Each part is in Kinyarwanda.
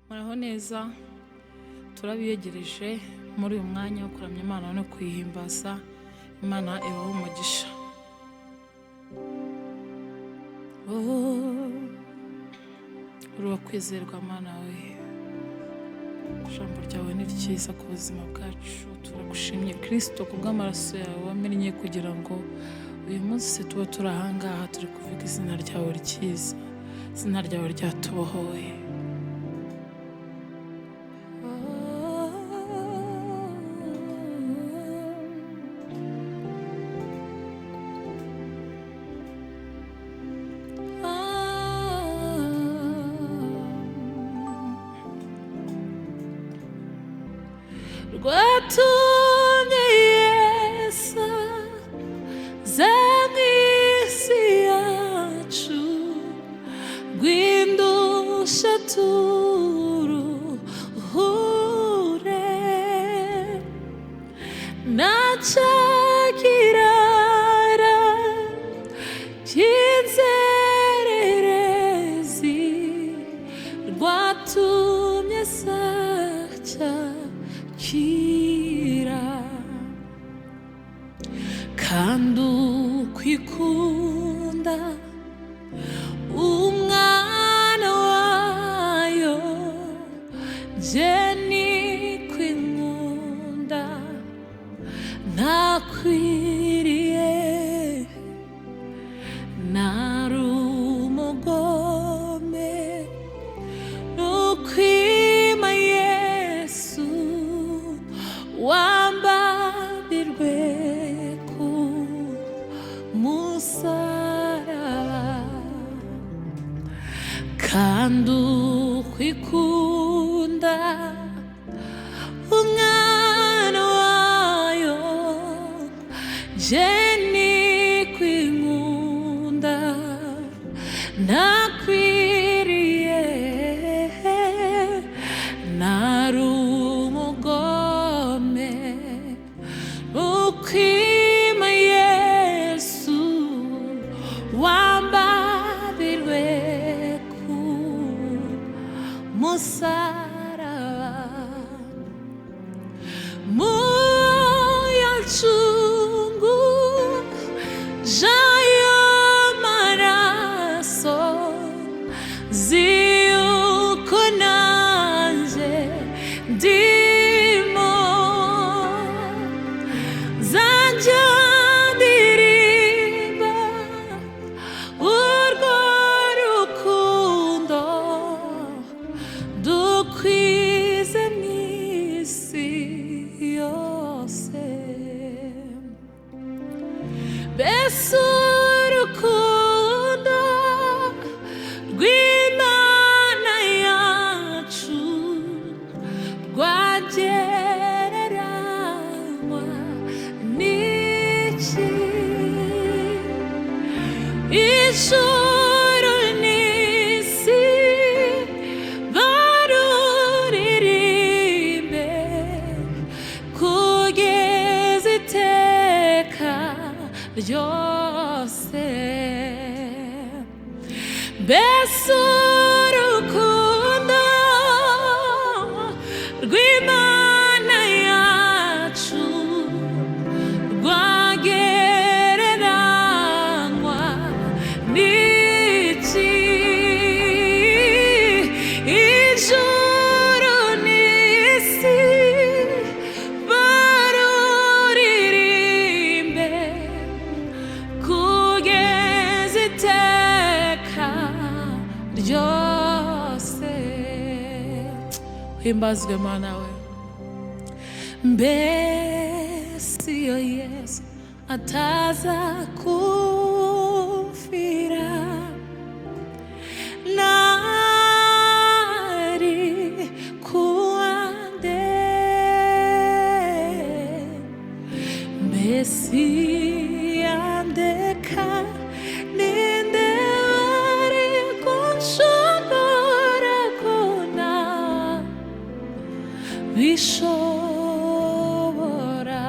muraho neza turabiyegereje muri uyu mwanya wo kuramya Imana no kuyihimbaza. Imana ibahe umugisha. Uri kwizerwa Mana we, ijambo ryawe ni ryiza ku buzima bwacu. Turagushimye Kristo kubw'amaraso yawe wamennye kugira ngo uyu munsi tuba turi ahangaha turi kuvuga izina ryawe ryiza, izina ryawe ryatubohoye. Rwatumye Yesu aza mw'isi yacu, rw'indusha turuhure, nta kirara cy'inzererezi, rwatumye sacya kandi ukwikunda umwana wayo, je nikwinkunda ntakwiriye, nari umugome nukwima Yesu wambabirwe ku musaraba, kandi ukwikunda umwana wayo, je nikwinkunda ntakwiriye, nari umugome ukwima Yesu wambabirwe ku musaraba, muyancungu jayo maraso, ziyuko nanje ndimo, zanje ndirimba urwo rukundo dukwize mw'isi yose. Mbese urukundo rw'Imana yacu rwagereranywa n'iki? Ijuru n'isi baruririmbe kugeza iteka ryose. Mbese urukundo rw'Imana yacu rwagereranywa n'iki? Ijuru n'isi baruririmbe kugeza iteka ryose. Himbazwe Mana we. Mbese iyo Yesu ataza kumfira, nari kuwa nde? Mbese yandeka ninde wari kunshobora kubona bishobora?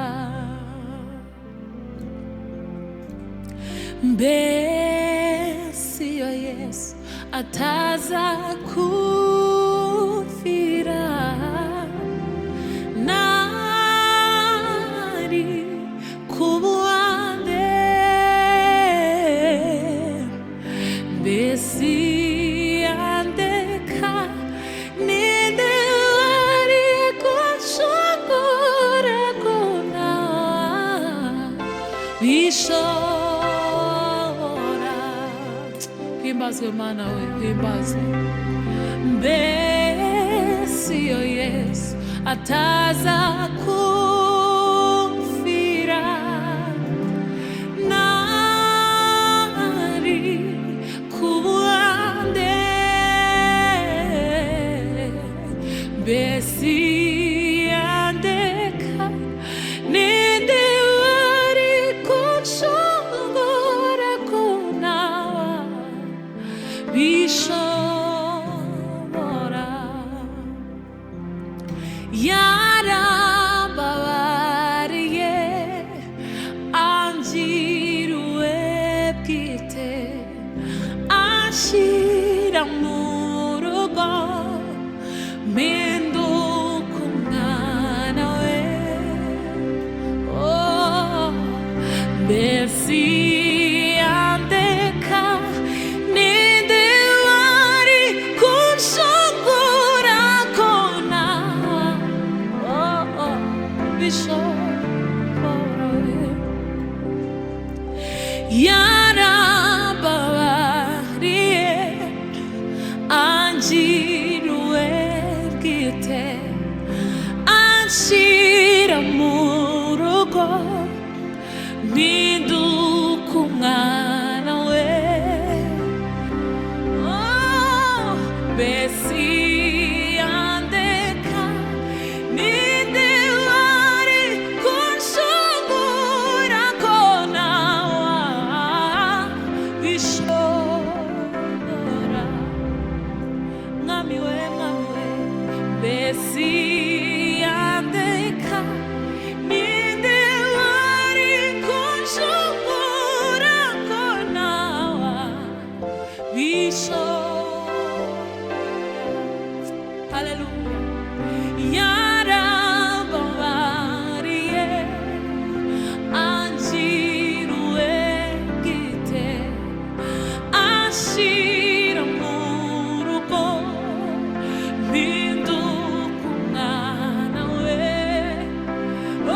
Mbese iyo Yesu ataza kumfira, bishobora. Himbazwe Mana we, himbazwe. Mbese iyo Yesu ataza kumfira, nari kuwande. Mbese yandeka ninde wari kunshobora kunawa bishobora. Yarambabariye angiruwe bwite, anshyira mu rugo mpinduka umwana we. Oh, mbese yandeka ninde wari kunshobora kona. Oh, oh, bishobora. Yarambabariye angiruwe bwite, anshyira mu rugo mpinduka umwana we. Oh, mbese yandeka ninde wari kunshobora konawa bishobora. Mwami we, mwami we, mbese yandeka ninde wari kunshobora konawa bishobora. Hallelujah. Yarambabariye angiruwe bwite, anshyira mu rugo mpinduka umwana we.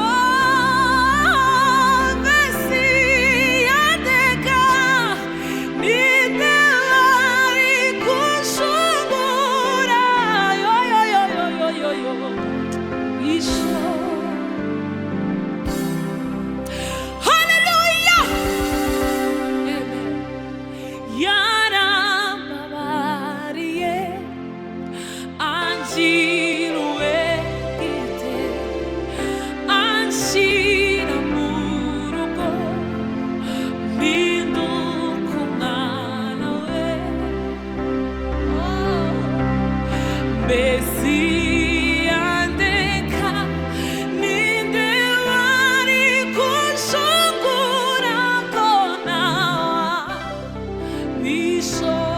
Oh, mbese yandeka ninde wari kunshobora Hallelujah. Amen. Yarambabariye angiruwe bwite, anshyira mu rugo mpinduka umwana we. Oh, mbese yandeka ninde wari kunshobora konawa bishobora.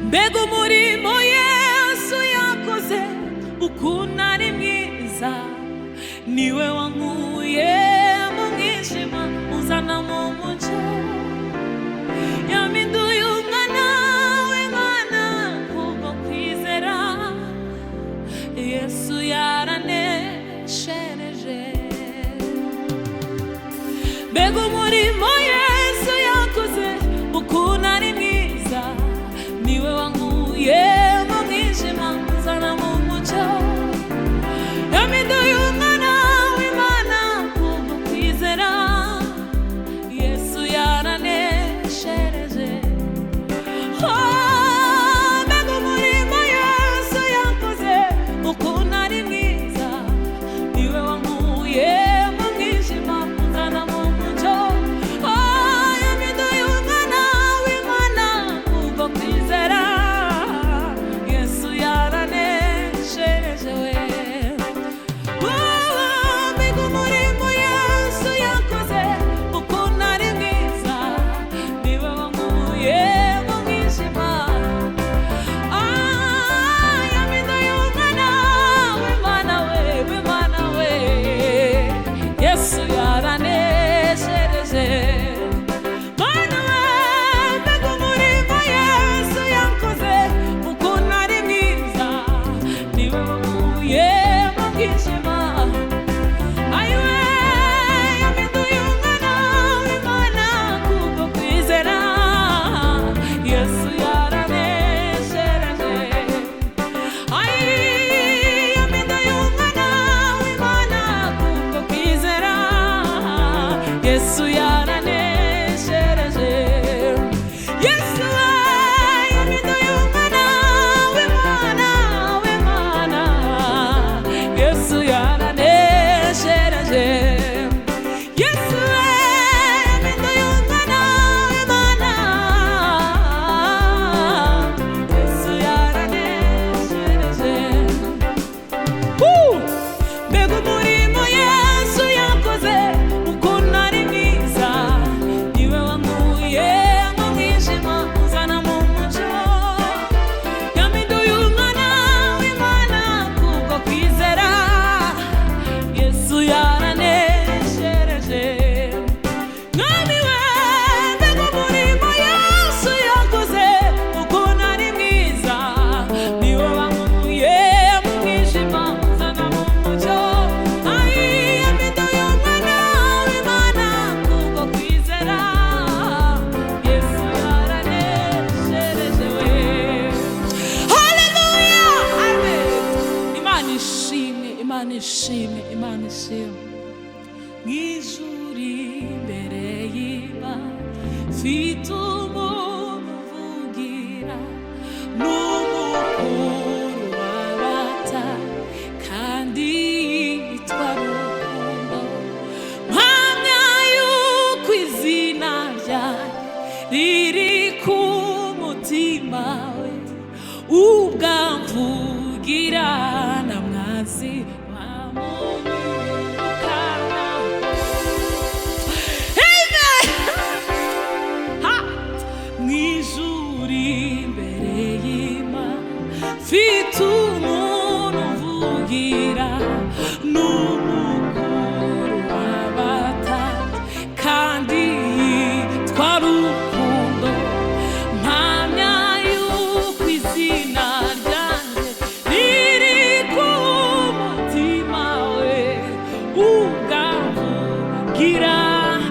Mbega umurimo Yesu yakoze ukuntu ari mwiza, niwe wankuye mu mwijima uzana mu mucyo. Yampinduye umwana w'Imana kubwo kwizera, Yesu yaraneshereje. Mbega umurimo Yesu yakoze ukuntu ari mwiza, niwe wankuye mu mwijima uzana mu mucyo. Yampinduye umwana w'Imana kubwo kwizera, Yesu ishimwe, Imana ishimwe. Mw'ijuru imbere y'Imana mfite umuntu uvugira, n'umukuru w'abatari kandi yitwa Rukundo. Mpamya yuko izina ryanjye riri ku mutima we, ubwamvugira na mwazi wamubikana. Mw'ijuru imbere y'Imana mfite umuntu uvugira, n'umukuru w'abatambyi kandi yitwa Rukundo. Mpamya yuko izina ryanjye riri ku mutima we, ubwamvugira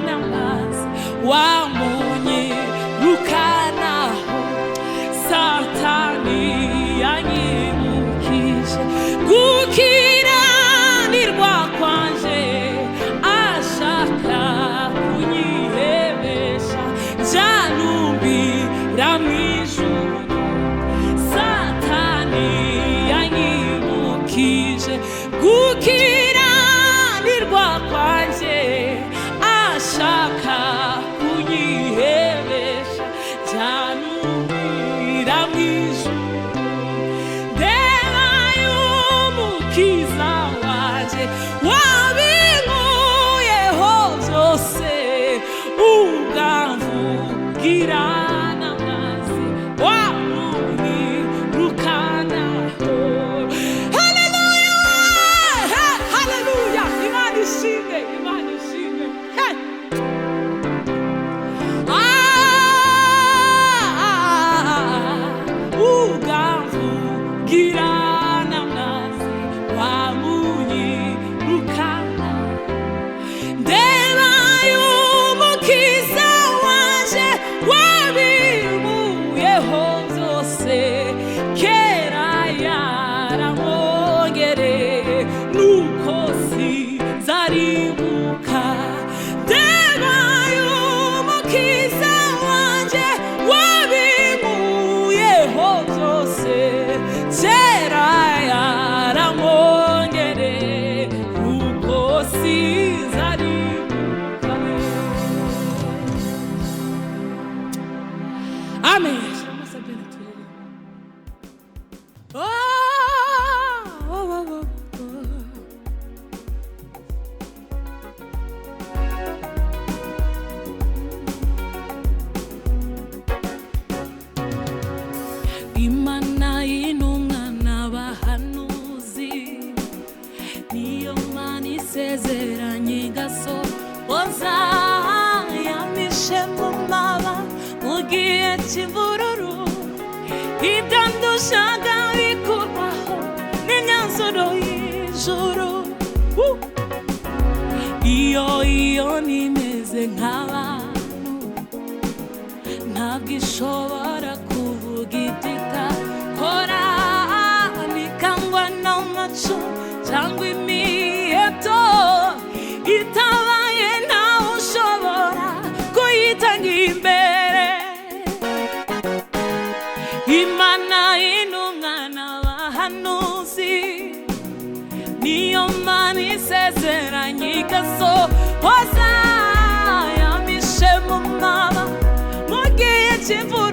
n'amazi wamunyirukanaho. Satani yanyibukije gukiranirwa kwanje, ashaka kunyihebesha njanumbira mw'ijuru. Satani yanyibukije gukiranirwa kwanje, ashaka kunyihebesha njanumbira mw'ijuru. Ndeba y'umukiza wanje wabinkuyeho byose, ubwamvugira n'amazi wamunyirukanaho. Haleluya! Haleluya! Imana ishimwe, Imana ishimwe. Ubwamvugira n'amazi wamunyirukana. Ndeba y'umukiza wanje wabinkuyeho byose, kera yaramwongereye nuko sinzaribuka. Ndeba y'umukiza wanje wabinkuyeho byose, kera yaramwongereye nuko sinzaribuka. Amen. Oh, oh, oh, oh, oh. Imana y'intumwa n'abahanuzi, niyo Mana isezeranye igasohoza. Yamishe mu maba mu gihe cy'imvururu, ibyo ndushaga bikurwaho n'imyanzuro y'ijuru. Iyo nimeze nk'abantu, ntabwo ishobora kuvuga ibyo itakora. Nikangwa n'amacu cyangwa imiheto, itabaye ntawe ushobora kuyitanga imbere. Imana y'intumwa n'abahanuzi, niyo Mana isezeranye igasohoza. Yamishe mu maba mu gihe cy'imvura,